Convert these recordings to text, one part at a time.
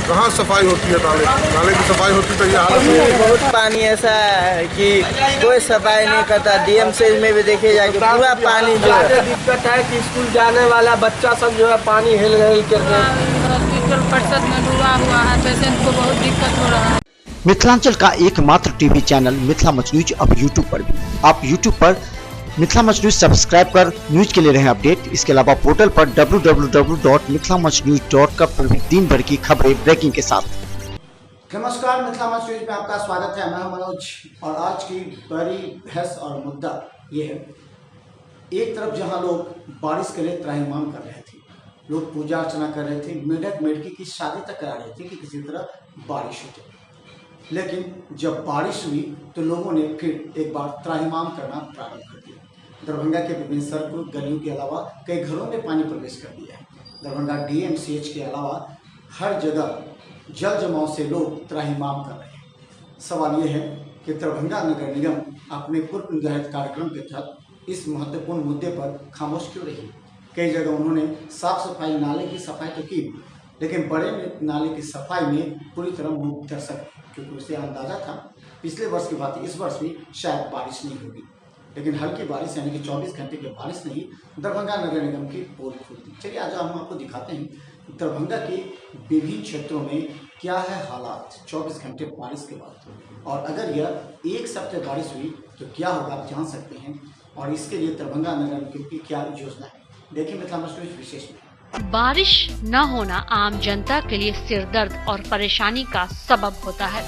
कहाँ सफाई होती है? नाले की सफाई होती तो ये हालत नहीं है। बहुत पानी ऐसा है कि कोई सफाई नहीं करता। डीएमसीएच में भी देखिए जाके पूरा पानी जो है। दिक्कत है कि स्कूल जाने वाला बच्चा सब जो है पानी हिल करके हॉस्पिटल परिसर में डूबा हुआ है। पेशेंट को बहुत दिक्कत हो रहा है। मिथिलांचल का एकमात्र TV channel Mithila much news अब यूट्यूब पर भी। आप यूट्यूब पर मिथिला मच न्यूज सब्सक्राइब कर न्यूज के लिए रहे अपडेट। इसके अलावा पोर्टल पर www.mithilamachnews.com पर भी दिन भर की खबरें ब्रेकिंग के साथ। नमस्कार, मिथिला मच न्यूज में आपका स्वागत है। मैं मनोज और आज की बड़ी बहस और मुद्दा ये है, एक तरफ जहां लोग बारिश के लिए त्राहिमाम कर रहे थे, लोग पूजा अर्चना कर रहे थे, मेढक मेढकी की शादी तक करा रहे थे कि किसी तरह बारिश हो जाए, लेकिन जब बारिश हुई तो लोगों ने फिर एक बार त्राहिमाम करना प्रारंभ कर दिया। दरभंगा के विभिन्न सड़कों गलियों के अलावा कई घरों में पानी प्रवेश कर दिया है। दरभंगा डीएमसीएच के अलावा हर जगह जल जमाव से लोग त्राहिमाम कर रहे हैं। सवाल यह है कि दरभंगा नगर निगम अपने पूर्व निर्धारित कार्यक्रम के तहत इस महत्वपूर्ण मुद्दे पर खामोश क्यों रही? कई जगह उन्होंने साफ सफाई, नाले की सफाई तो की, लेकिन बड़े नाले की सफाई में पूरी तरह मुँह दर्शक, क्योंकि उसे अंदाजा था पिछले वर्ष की बात इस वर्ष भी शायद बारिश नहीं होगी, लेकिन हल्की बारिश यानी कि 24 घंटे की बारिश नहीं, दरभंगा नगर निगम की पोल खुल दी। चलिए आज हम आपको दिखाते हैं दरभंगा के विभिन्न क्षेत्रों में क्या है हालात 24 घंटे बारिश के बाद, और अगर यह एक सप्ताह बारिश हुई तो क्या होगा आप जान सकते हैं, और इसके लिए दरभंगा नगर निगम की क्या योजना है। देखिए मिथिला मच न्यूज विशेष में। बारिश न होना आम जनता के लिए सिरदर्द और परेशानी का सबब होता है।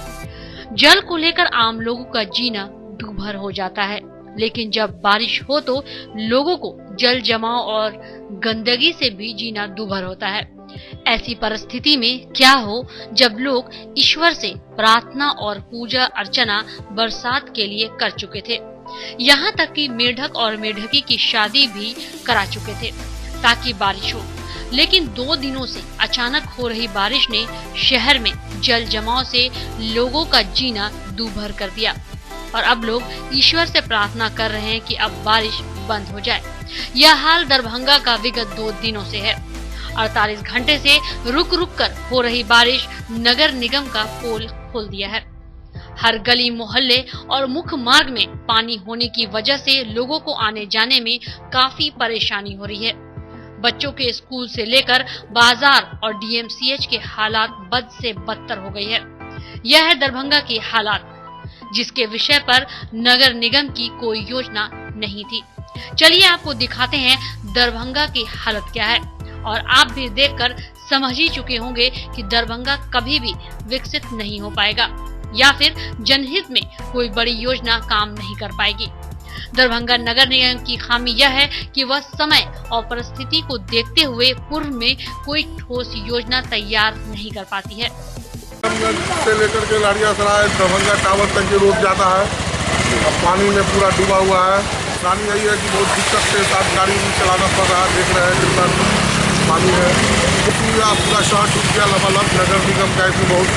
जल को लेकर आम लोगों का जीना दूभर हो जाता है, लेकिन जब बारिश हो तो लोगों को जल जमाव और गंदगी से भी जीना दूभर होता है। ऐसी परिस्थिति में क्या हो जब लोग ईश्वर से प्रार्थना और पूजा अर्चना बरसात के लिए कर चुके थे, यहाँ तक कि मेढक और मेढकी की शादी भी करा चुके थे ताकि बारिश हो। लेकिन 2 दिनों से अचानक हो रही बारिश ने शहर में जल जमाव से लोगों का जीना दूभर कर दिया और अब लोग ईश्वर से प्रार्थना कर रहे हैं कि अब बारिश बंद हो जाए। यह हाल दरभंगा का विगत 2 दिनों से है। 48 घंटे से रुक रुक कर हो रही बारिश नगर निगम का पोल खोल दिया है। हर गली मोहल्ले और मुख्य मार्ग में पानी होने की वजह से लोगों को आने जाने में काफी परेशानी हो रही है। बच्चों के स्कूल से लेकर बाजार और डीएमसीएच के हालात बद से बदतर हो गई है। यह है दरभंगा की हालात, जिसके विषय पर नगर निगम की कोई योजना नहीं थी। चलिए आपको दिखाते हैं दरभंगा की हालत क्या है, और आप भी देखकर समझ ही चुके होंगे कि दरभंगा कभी भी विकसित नहीं हो पाएगा या फिर जनहित में कोई बड़ी योजना काम नहीं कर पाएगी। दरभंगा नगर निगम की खामी यह है कि वह समय और परिस्थिति को देखते हुए पूर्व में कोई ठोस योजना तैयार नहीं कर पाती है। से लेकर के लाड़ियासराय दरभंगा टावर तक ये रोड जाता है, अब पानी में पूरा डूबा हुआ है। पानी यही है कि बहुत दिक्कत के साथ गाड़ी भी चलाना पड़ रहा है। देख रहे हैं कितना पानी है, पूरा शहर डूब गया लबालब। नगर निगम का इसमें बहुत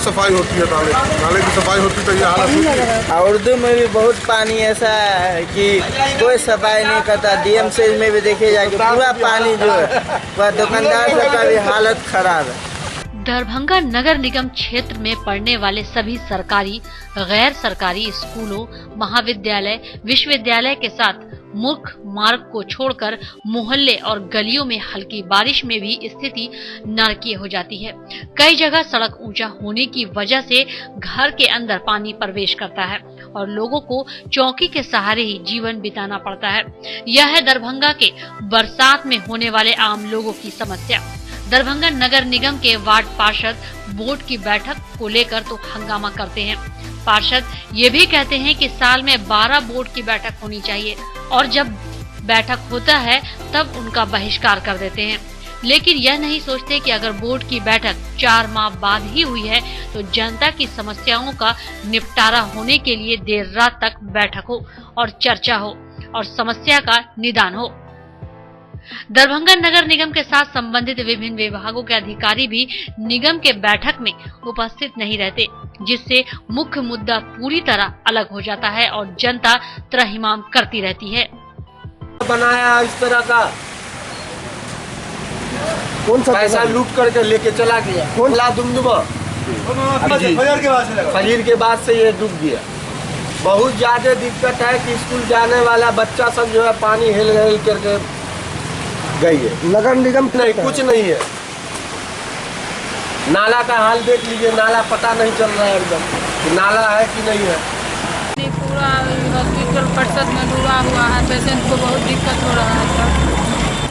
सफाई होती है, नाले की सफाई होती तो ये हालत होती है। उर्दू में भी बहुत पानी ऐसा है कि कोई सफाई नहीं करता। डीएमसीएच में भी देखिए जाके पूरा पानी जो है, वह दुकानदार सबका भी हालत खराब है। दरभंगा नगर निगम क्षेत्र में पढ़ने वाले सभी सरकारी, गैर सरकारी स्कूलों, महाविद्यालय, विश्वविद्यालय के साथ मुख्य मार्ग को छोड़कर मोहल्ले और गलियों में हल्की बारिश में भी स्थिति नारकीय हो जाती है। कई जगह सड़क ऊंचा होने की वजह से घर के अंदर पानी प्रवेश करता है और लोगों को चौकी के सहारे ही जीवन बिताना पड़ता है। यह है दरभंगा के बरसात में होने वाले आम लोगों की समस्या। दरभंगा नगर निगम के वार्ड पार्षद बोर्ड की बैठक को लेकर तो हंगामा करते हैं। पार्षद ये भी कहते हैं कि साल में 12 बोर्ड की बैठक होनी चाहिए, और जब बैठक होता है तब उनका बहिष्कार कर देते हैं। लेकिन यह नहीं सोचते कि अगर बोर्ड की बैठक 4 माह बाद ही हुई है तो जनता की समस्याओं का निपटारा होने के लिए देर रात तक बैठक हो और चर्चा हो और समस्या का निदान हो। दरभंगा नगर निगम के साथ संबंधित विभिन्न विभागों के अधिकारी भी निगम के बैठक में उपस्थित नहीं रहते, जिससे मुख्य मुद्दा पूरी तरह अलग हो जाता है और जनता त्राहिमाम करती रहती है। बनाया इस तरह का कौन सा पैसा लूट करके लेके चला गया? कौन ला दुमदुमा फजीर के बाद से ये डूब गया। बहुत ज़्यादा दिक्कत है कि स्कूल जाने वाला बच्चा सब जो है पानी हिल करके गई है। नगर निगम नहीं, कुछ नहीं है। नाला का हाल देख लीजिए, नाला पता नहीं चल रहा है एकदम कि नाला है कि नहीं है। पूरा हॉस्पिटल परिसर में डूबा हुआ है, पेशेंट को बहुत दिक्कत हो रहा है सर।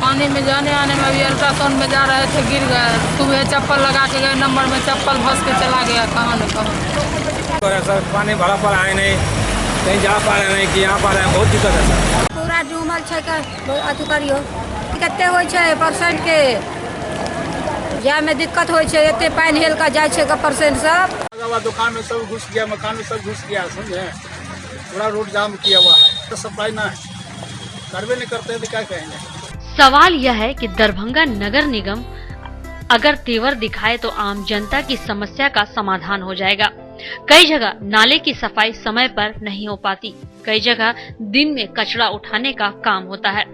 पानी में जाने आने में भी अल्ट्रासाउंड में जा रहे थे, गिर गए। सुबह चप्पल लगा के गए, नंबर में चप्पल फंस के चला गया, कहाँ न कहाँ। सर पानी भरा पड़ा है, नहीं कहीं जा पा रहे नहीं कि यहाँ पा रहे हैं, बहुत दिक्कत है सर। पूरा डूबल है, अथी करियो कते हो परसेंट के जाए में दिक्कत हो, एते पानी हेल का जाए परसेंट सब। दुकान में सब घुस गया, मकान में सब घुस गया, समझे। पूरा रोड जाम किया हुआ है, तो सप्लाई ना है, करवे नहीं करते तो क्या कहेंगे। सवाल यह है कि दरभंगा नगर निगम अगर तेवर दिखाए तो आम जनता की समस्या का समाधान हो जाएगा। कई जगह नाले की सफाई समय पर नहीं हो पाती, कई जगह दिन में कचरा उठाने का काम होता है।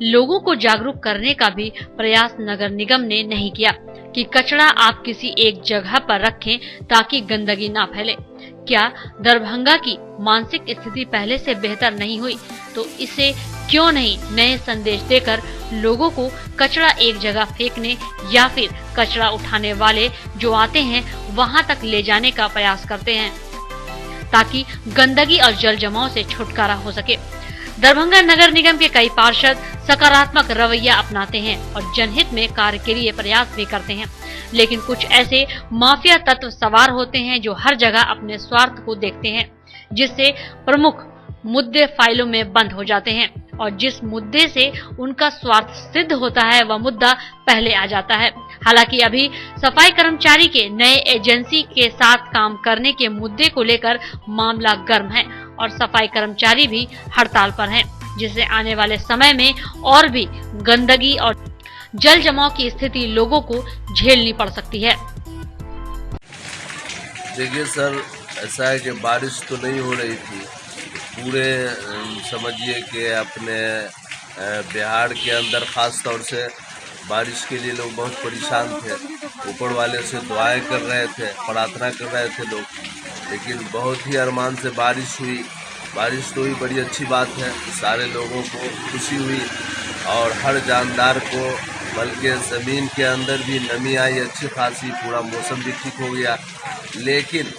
लोगों को जागरूक करने का भी प्रयास नगर निगम ने नहीं किया कि कचरा आप किसी एक जगह पर रखें ताकि गंदगी ना फैले। क्या दरभंगा की मानसिक स्थिति पहले से बेहतर नहीं हुई? तो इसे क्यों नहीं नए संदेश देकर लोगों को कचरा एक जगह फेंकने या फिर कचरा उठाने वाले जो आते हैं वहां तक ले जाने का प्रयास करते हैं, ताकि गंदगी और जल जमाव से छुटकारा हो सके। दरभंगा नगर निगम के कई पार्षद सकारात्मक रवैया अपनाते हैं और जनहित में कार्य के लिए प्रयास भी करते हैं, लेकिन कुछ ऐसे माफिया तत्व सवार होते हैं जो हर जगह अपने स्वार्थ को देखते हैं, जिससे प्रमुख मुद्दे फाइलों में बंद हो जाते हैं और जिस मुद्दे से उनका स्वार्थ सिद्ध होता है वह मुद्दा पहले आ जाता है। हालांकि अभी सफाई कर्मचारी के नए एजेंसी के साथ काम करने के मुद्दे को लेकर मामला गर्म है और सफाई कर्मचारी भी हड़ताल पर हैं, जिससे आने वाले समय में और भी गंदगी और जल जमाव की स्थिति लोगों को झेलनी पड़ सकती है। देखिए सर, ऐसा है कि बारिश तो नहीं हो रही थी, पूरे समझिए कि अपने बिहार के अंदर खास तौर से बारिश के लिए लोग बहुत परेशान थे। ऊपर वाले से दुआएं कर रहे थे, प्रार्थना कर रहे थे लोग, लेकिन बहुत ही अरमान से बारिश हुई। बारिश तो ही बड़ी अच्छी बात है, सारे लोगों को खुशी हुई और हर जानदार को, बल्कि ज़मीन के अंदर भी नमी आई अच्छी खासी, पूरा मौसम भी ठीक हो गया। लेकिन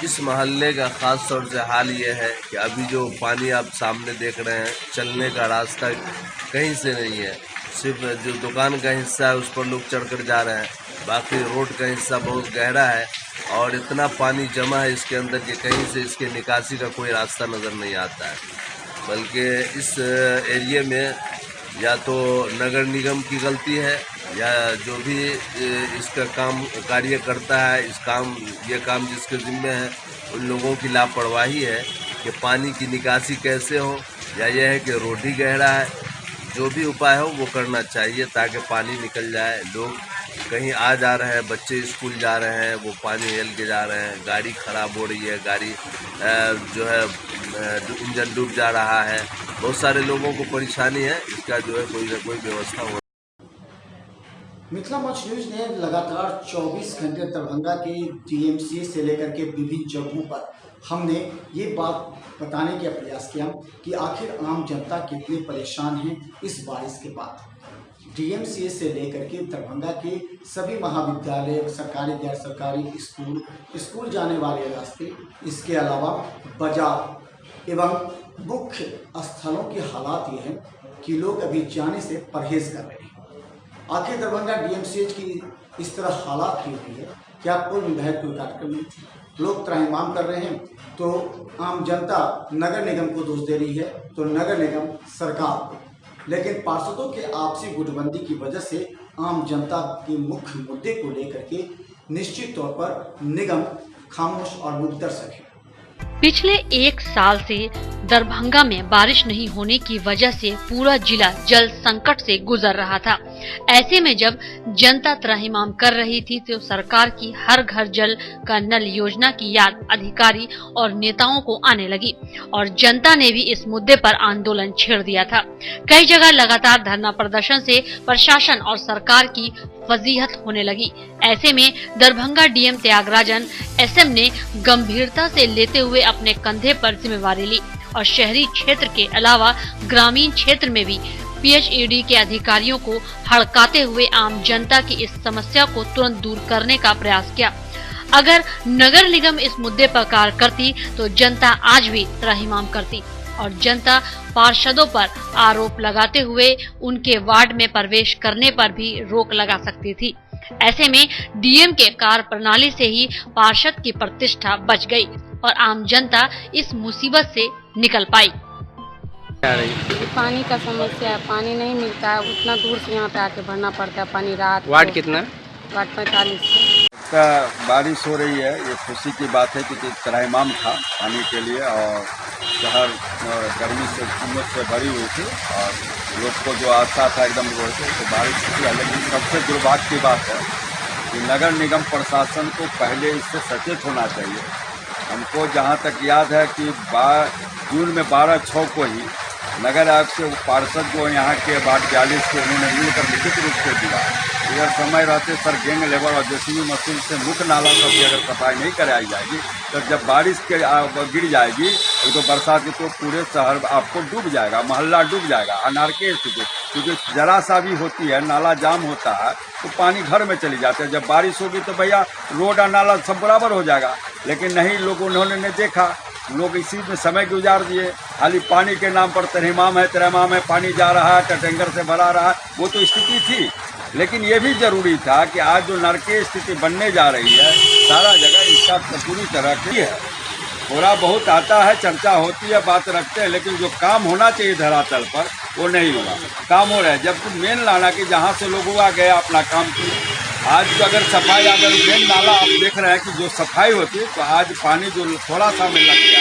इस मोहल्ले का ख़ास तौर से हाल ये है कि अभी जो पानी आप सामने देख रहे हैं, चलने का रास्ता कहीं से नहीं है। सिर्फ जो दुकान का हिस्सा है उस पर लोग चढ़कर जा रहे हैं, बाकी रोड का हिस्सा बहुत गहरा है और इतना पानी जमा है इसके अंदर कि कहीं से इसके निकासी का कोई रास्ता नज़र नहीं आता है। बल्कि इस एरिए में या तो नगर निगम की गलती है या जो भी इसका कार्य करता है, ये काम जिसके जिम्मे है उन लोगों की लापरवाही है कि पानी की निकासी कैसे हो, या यह है कि रोड ही गहरा है। जो भी उपाय हो वो करना चाहिए ताकि पानी निकल जाए। लोग कहीं आ जा रहे हैं, बच्चे स्कूल जा रहे हैं, वो पानी हिल के जा रहे हैं, गाड़ी ख़राब हो रही है, गाड़ी जो है इंजन डूब जा रहा है, बहुत सारे लोगों को परेशानी है। इसका जो है कोई ना कोई व्यवस्था हो। मिथिला मंच न्यूज ने लगातार 24 घंटे दरभंगा के डीएमसीए से लेकर के विभिन्न जगहों पर हमने ये बात बताने का प्रयास किया कि आखिर आम जनता कितनी परेशान है इस बारिश के बाद। डीएमसीए से लेकर के दरभंगा के सभी महाविद्यालय, सरकारी गैर सरकारी स्कूल जाने वाले रास्ते, इसके अलावा बाजार एवं मुख्य स्थलों के हालात ये हैं कि लोग अभी जाने से परहेज कर रहे हैं। आखिर दरभंगा डीएमसीएच की इस तरह हालात क्यों हुई है? क्या कोई विधायक कोई कार्यक्रम नहीं? लोग त्राहिमाम कर रहे हैं तो आम जनता नगर निगम को दोष दे रही है, तो नगर निगम सरकार को। लेकिन पार्षदों के आपसी गुटबंदी की वजह से आम जनता के मुख्य मुद्दे को लेकर के निश्चित तौर पर निगम खामोश और मुद्दरसक है। पिछले 1 साल से दरभंगा में बारिश नहीं होने की वजह से पूरा जिला जल संकट से गुजर रहा था। ऐसे में जब जनता त्राहिमाम कर रही थी तो सरकार की हर घर जल का नल योजना की याद अधिकारी और नेताओं को आने लगी और जनता ने भी इस मुद्दे पर आंदोलन छेड़ दिया था। कई जगह लगातार धरना प्रदर्शन से प्रशासन और सरकार की फजीहत होने लगी। ऐसे में दरभंगा डीएम त्यागराजन एसएम ने गंभीरता से लेते हुए अपने कंधे पर जिम्मेवारी ली और शहरी क्षेत्र के अलावा ग्रामीण क्षेत्र में भी पीएचईडी के अधिकारियों को हड़काते हुए आम जनता की इस समस्या को तुरंत दूर करने का प्रयास किया। अगर नगर निगम इस मुद्दे पर कार्य करती तो जनता आज भी त्राहिमाम करती और जनता पार्षदों पर आरोप लगाते हुए उनके वार्ड में प्रवेश करने पर भी रोक लगा सकती थी। ऐसे में डीएम के कार्य प्रणाली से ही पार्षद की प्रतिष्ठा बच गई और आम जनता इस मुसीबत से निकल पाई। पानी का समस्या है, पानी नहीं मिलता है, उतना दूर से यहाँ पे आके भरना पड़ता है पानी रात। वार्ड कितना? वार्ड 45। बारिश हो रही है, ये खुशी की बात है क्योंकि त्राहिमाम था पानी के लिए और शहर गर्मी से उमस से भरी हुई थी और लोग को जो आशा था एकदम वो थे तो बारिश की। लेकिन सबसे दुर्भाग्य की बात है कि नगर निगम प्रशासन को पहले इससे सचेत होना चाहिए। हमको जहाँ तक याद है कि जून में 12/6 को ही नगर आयोग से पार्षद जो यहाँ के वार्ड 42 के उन्होंने मिलकर लिखित रूप से दिया अगर समय रहते सर गैंग लेबर और जेसीबी मशीन से मुख्य नाला सब की अगर सफाई नहीं कराई जाएगी तो जब बारिश के गिर जाएगी तो बरसात की तो पूरे शहर आपको डूब जाएगा, मोहल्ला डूब जाएगा, अनार की स्थिति। क्योंकि जरा सा भी होती है नाला जाम होता है तो पानी घर में चली जाते हैं। जब बारिश होगी तो भैया रोड और नाला सब बराबर हो जाएगा, लेकिन नहीं, लोग उन्होंने देखा, लोग इसी में समय गुजार दिए। खाली पानी के नाम पर तरहेमाम है, पानी जा रहा है, टैंकर से भरा रहा है, वो तो स्थिति थी। लेकिन ये भी जरूरी था कि आज जो नरकीय स्थिति बनने जा रही है सारा जगह इसका पूरी तरह की है। थोड़ा बहुत आता है, चर्चा होती है, बात रखते हैं, लेकिन जो काम होना चाहिए धरातल पर वो नहीं होगा। काम हो रहा है जबकि मेन लाना कि जहाँ से लोग हुआ गया अपना काम किए। आज अगर सफाई अगर मेन नाला आप देख रहे हैं कि जो सफाई होती है तो आज पानी जो थोड़ा सा में लग गया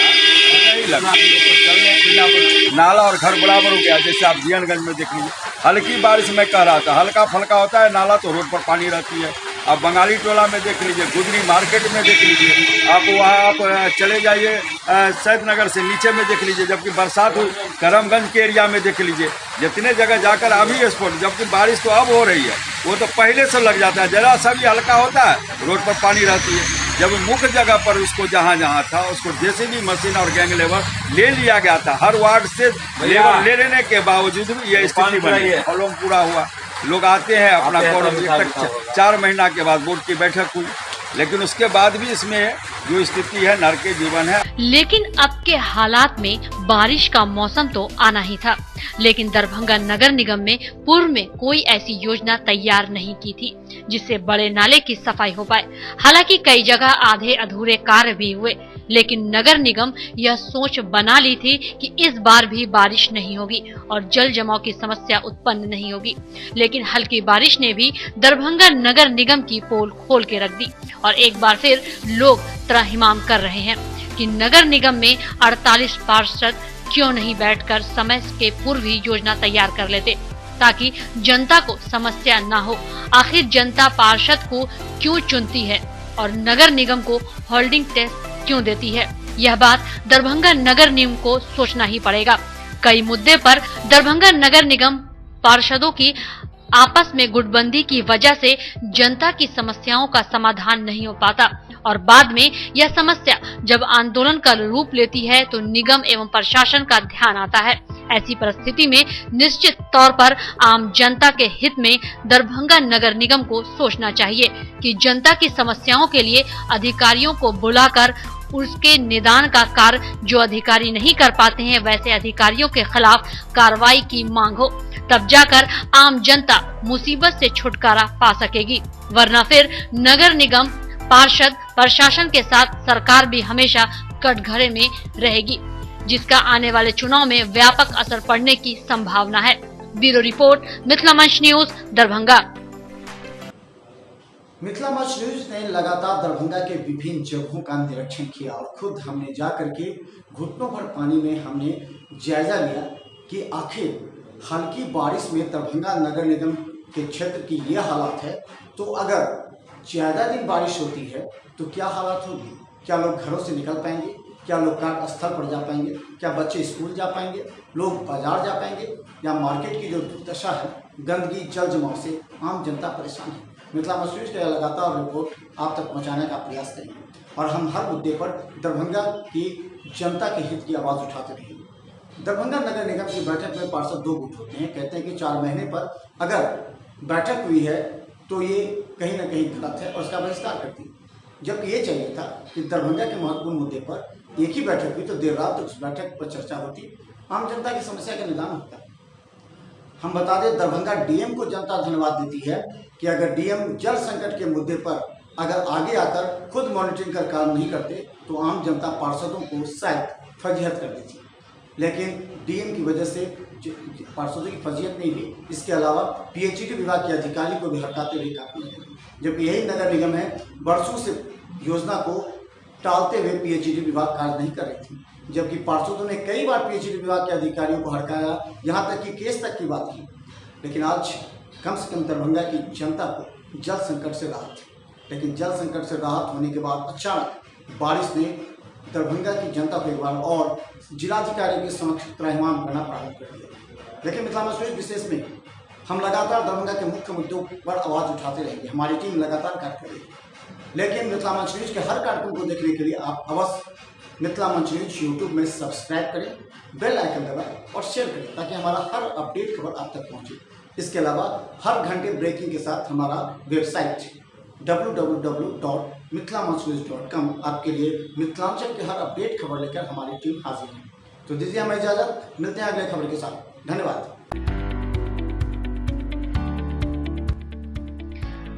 नहीं लगा, चलने फिरने नाला और घर बराबर हो गया। जैसे आप जीएनगंज में देख लीजिए, हल्की बारिश में कह रहा था, हल्का फल्का होता है नाला तो रोड पर पानी रहती है। आप बंगाली टोला में देख लीजिए, गुजरी मार्केट में देख लीजिए, आप वहाँ आप चले जाइए सैदनगर से नीचे में देख लीजिए, जबकि बरसात हुई करमगंज के एरिया में देख लीजिए, जितने जगह जाकर अभी स्पॉट, जबकि बारिश तो अब हो रही है, वो तो पहले से लग जाता है। जरा सा भी हल्का होता है रोड पर पानी रहती है। जब मुख्य जगह पर उसको जहाँ जहाँ था उसको जेसीबी मशीन और गैंग लेबर ले लिया गया था, हर वार्ड से लेबर ले लेने के बावजूद भी यह स्थिति बनी है। फॉलोम पूरा हुआ, लोग आते हैं अपना तक 4 महीना के बाद बोर्ड की बैठक हुई, लेकिन उसके बाद भी इसमें जो स्थिति है नरक के जीवन है। लेकिन अब के हालात में बारिश का मौसम तो आना ही था, लेकिन दरभंगा नगर निगम में पूर्व में कोई ऐसी योजना तैयार नहीं की थी जिससे बड़े नाले की सफाई हो पाए। हालांकि कई जगह आधे अधूरे कार्य भी हुए, लेकिन नगर निगम यह सोच बना ली थी कि इस बार भी बारिश नहीं होगी और जल जमाव की समस्या उत्पन्न नहीं होगी। लेकिन हल्की बारिश ने भी दरभंगा नगर निगम की पोल खोल के रख दी और एक बार फिर लोग त्राहिमाम कर रहे हैं कि नगर निगम में 48 पार्षद क्यों नहीं बैठकर समय के पूर्व ही योजना तैयार कर लेते ताकि जनता को समस्या ना हो। आखिर जनता पार्षद को क्यों चुनती है और नगर निगम को होल्डिंग टैक्स क्यों देती है? यह बात दरभंगा नगर निगम को सोचना ही पड़ेगा। कई मुद्दे पर दरभंगा नगर निगम पार्षदों की आपस में गुटबंदी की वजह से जनता की समस्याओं का समाधान नहीं हो पाता और बाद में यह समस्या जब आंदोलन का रूप लेती है तो निगम एवं प्रशासन का ध्यान आता है। ऐसी परिस्थिति में निश्चित तौर पर आम जनता के हित में दरभंगा नगर निगम को सोचना चाहिए कि जनता की समस्याओं के लिए अधिकारियों को बुलाकर उसके निदान का कार्य जो अधिकारी नहीं कर पाते हैं वैसे अधिकारियों के खिलाफ कार्रवाई की मांग हो, तब जाकर आम जनता मुसीबत से छुटकारा पा सकेगी। वरना फिर नगर निगम पार्षद प्रशासन के साथ सरकार भी हमेशा कटघरे में रहेगी, जिसका आने वाले चुनाव में व्यापक असर पड़ने की संभावना है। ब्यूरो रिपोर्ट, मिथिला मंच न्यूज, दरभंगा। मिथिला मंच न्यूज ने लगातार दरभंगा के विभिन्न जगहों का निरीक्षण किया और खुद हमने जाकर के घुटनों भर पानी में हमने जायजा लिया कि आखिर हल्की बारिश में दरभंगा नगर निगम के क्षेत्र की यह हालत है, तो अगर ज़्यादा दिन बारिश होती है तो क्या हालत होगी? क्या लोग घरों से निकल पाएंगे? क्या लोग कार्यस्थल पर जा पाएंगे? क्या बच्चे स्कूल जा पाएंगे? लोग बाजार जा पाएंगे? या मार्केट की जो दुर्दशा है, गंदगी जल जमाव से आम जनता परेशान है। मिथिला मच न्यूज़ के लगातार रिपोर्ट आप तक पहुंचाने का प्रयास करेंगे और हम हर मुद्दे पर दरभंगा की जनता के हित की आवाज़ उठाते रहेंगे। दरभंगा नगर निगम की बैठक में पार्षद 2 गुट होते हैं। कहते हैं कि 4 महीने पर अगर बैठक हुई है तो ये कहीं ना कहीं गलत है और इसका बहिष्कार करती है। जबकि ये चाहिए था कि दरभंगा के महत्वपूर्ण मुद्दे पर एक ही बैठक हुई तो देर रात तक उस बैठक पर चर्चा होती, आम जनता की समस्या का निदान होता। हम बता दें, दरभंगा डीएम को जनता धन्यवाद देती है कि अगर डीएम जल संकट के मुद्दे पर अगर आगे आकर खुद मॉनिटरिंग कर काम नहीं करते तो आम जनता पार्षदों को शायद फजीहत कर देती। लेकिन डीएम की वजह से पार्षदों की फजीहत नहीं हुई, इसके अलावा पीएचईडी विभाग के अधिकारी को भी हटाते हुए काफी लगे। जबकि यही नगर निगम है वर्षों से योजना को टालते हुए पीएचईडी विभाग कार्य नहीं कर रही थी, जबकि पार्षदों ने कई बार पीएचईडी विभाग के अधिकारियों को हड़काया, यहाँ तक कि केस तक की बात की। लेकिन आज कम से कम दरभंगा की जनता को जल संकट से राहत थी। लेकिन जल संकट से राहत होने के बाद अचानक बारिश ने दरभंगा की जनता को एक बार और जिलाधिकारी के समक्ष त्राहिमाम करना प्रारंभ कर दिया। लेकिन मिथिला मच न्यूज़ विशेष में हम लगातार दरभंगा के मुख्य मुद्दों पर आवाज़ उठाते रहेंगे, हमारी टीम लगातार कार्य करेगी। लेकिन मिथिला मच न्यूज़ के हर कार्यक्रम को देखने के लिए आप अवश्य मिथिला मच न्यूज़ यूट्यूब में सब्सक्राइब करें, बेल आइकन दबाएं और शेयर करें ताकि हमारा हर अपडेट खबर आप तक पहुँचे। इसके अलावा हर घंटे ब्रेकिंग के साथ हमारा वेबसाइट www.mithilamachnews.com आपके लिए मिथिलांचल के हर अपडेट खबर लेकर हमारी टीम हाजिर है। तो दीजिए हमें इजाजत, मिलते हैं अगले खबर के साथ। धन्यवाद।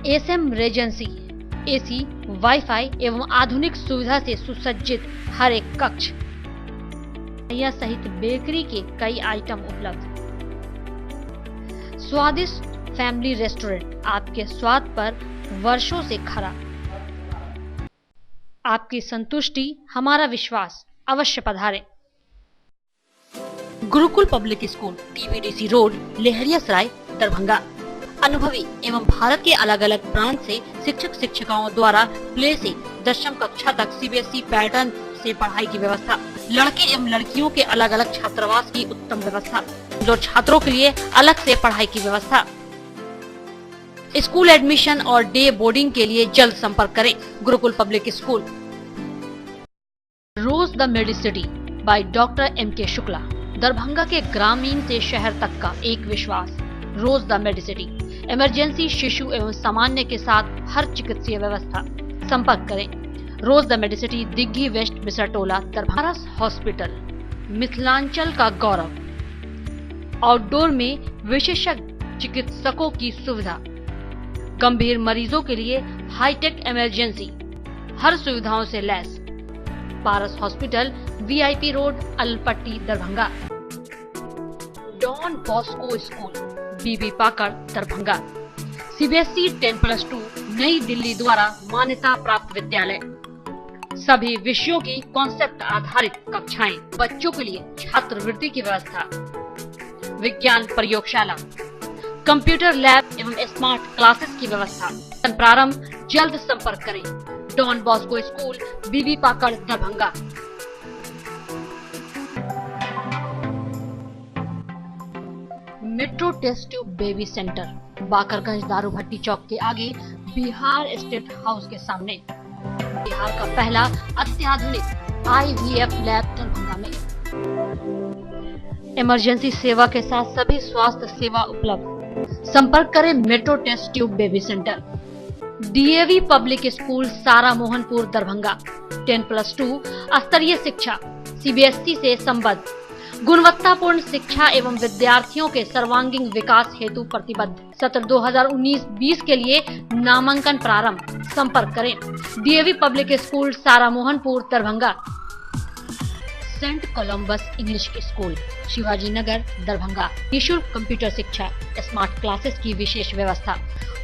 एसएम रेजेंसी एसी, वाईफाई एवं आधुनिक सुविधा से सुसज्जित हर एक कक्ष सहित बेकरी के कई आइटम उपलब्ध। स्वादिष्ट फैमिली रेस्टोरेंट आपके स्वाद पर वर्षों से खरा। आपकी संतुष्टि हमारा विश्वास, अवश्य पधारें। Gurukul public school, TBDC road, Laheriasarai, Darbhanga. अनुभवी एवं भारत के अलग अलग प्रांत से शिक्षक शिक्षिकाओं द्वारा प्ले से 10वीं कक्षा तक सीबीएसई पैटर्न से पढ़ाई की व्यवस्था। लड़के एवं लड़कियों के अलग अलग छात्रावास की उत्तम व्यवस्था। जो छात्रों के लिए अलग से पढ़ाई की व्यवस्था। स्कूल एडमिशन और डे बोर्डिंग के लिए जल्द संपर्क करें। Gurukul public school. Rose the medicity by doctor M K. Shukla. Darbhanga के ग्रामीण से शहर तक का एक विश्वास। रोज द मेडिसिटी। इमरजेंसी, शिशु एवं सामान्य के साथ हर चिकित्सीय व्यवस्था। संपर्क करें। Rose the Medicity, Digghi west, Bisartola, Darbhanga. Hospital, Mithilanchal का गौरव। आउटडोर में विशेषज्ञ चिकित्सकों की सुविधा। गंभीर मरीजों के लिए हाईटेक इमरजेंसी, हर सुविधाओं से लैस। Paras hospital, VIP road, Alpatti, Darbhanga. Don Bosco school, BB Pakad, Darbhanga. CBSE 10+2 New Delhi द्वारा मान्यता प्राप्त विद्यालय। सभी विषयों की कॉन्सेप्ट आधारित कक्षाएं। बच्चों के लिए छात्रवृत्ति की व्यवस्था। विज्ञान प्रयोगशाला, कंप्यूटर लैब एवं स्मार्ट क्लासेस की व्यवस्था। प्रारंभ, जल्द संपर्क करें। Don Bosco school, BB Pakad, Darbhanga. Metro test tube baby centre, Bakarganj, Daru Bhatti चौक के आगे, बिहार स्टेट हाउस के सामने। बिहार का पहला अत्याधुनिक IVF लैब दरभंगा में। इमरजेंसी सेवा के साथ सभी स्वास्थ्य सेवा उपलब्ध। संपर्क करें metro test tube baby centre. DAV public school, Sara Mohanpur, Darbhanga. 10+2 स्तरीय शिक्षा, सीबीएसई से संबद्ध। गुणवत्तापूर्ण शिक्षा एवं विद्यार्थियों के सर्वांगीण विकास हेतु प्रतिबद्ध। सत्र 2019-20 के लिए नामांकन प्रारंभ। संपर्क करें। DAV public school, Sara Mohanpur, Darbhanga. Saint Columbus English school, Shivaji Nagar, Darbhanga. निःशुल्क कंप्यूटर शिक्षा, स्मार्ट क्लासेस की विशेष व्यवस्था।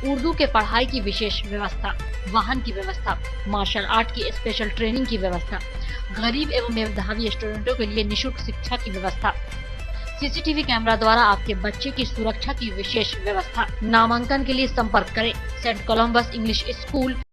उर्दू के पढ़ाई की विशेष व्यवस्था। वाहन की व्यवस्था। मार्शल आर्ट की स्पेशल ट्रेनिंग की व्यवस्था। गरीब एवं मेधावी स्टूडेंटों के लिए निःशुल्क शिक्षा की व्यवस्था। सीसीटीवी कैमरा द्वारा आपके बच्चे की सुरक्षा की विशेष व्यवस्था। नामांकन के लिए संपर्क करें। Saint Columbus English school,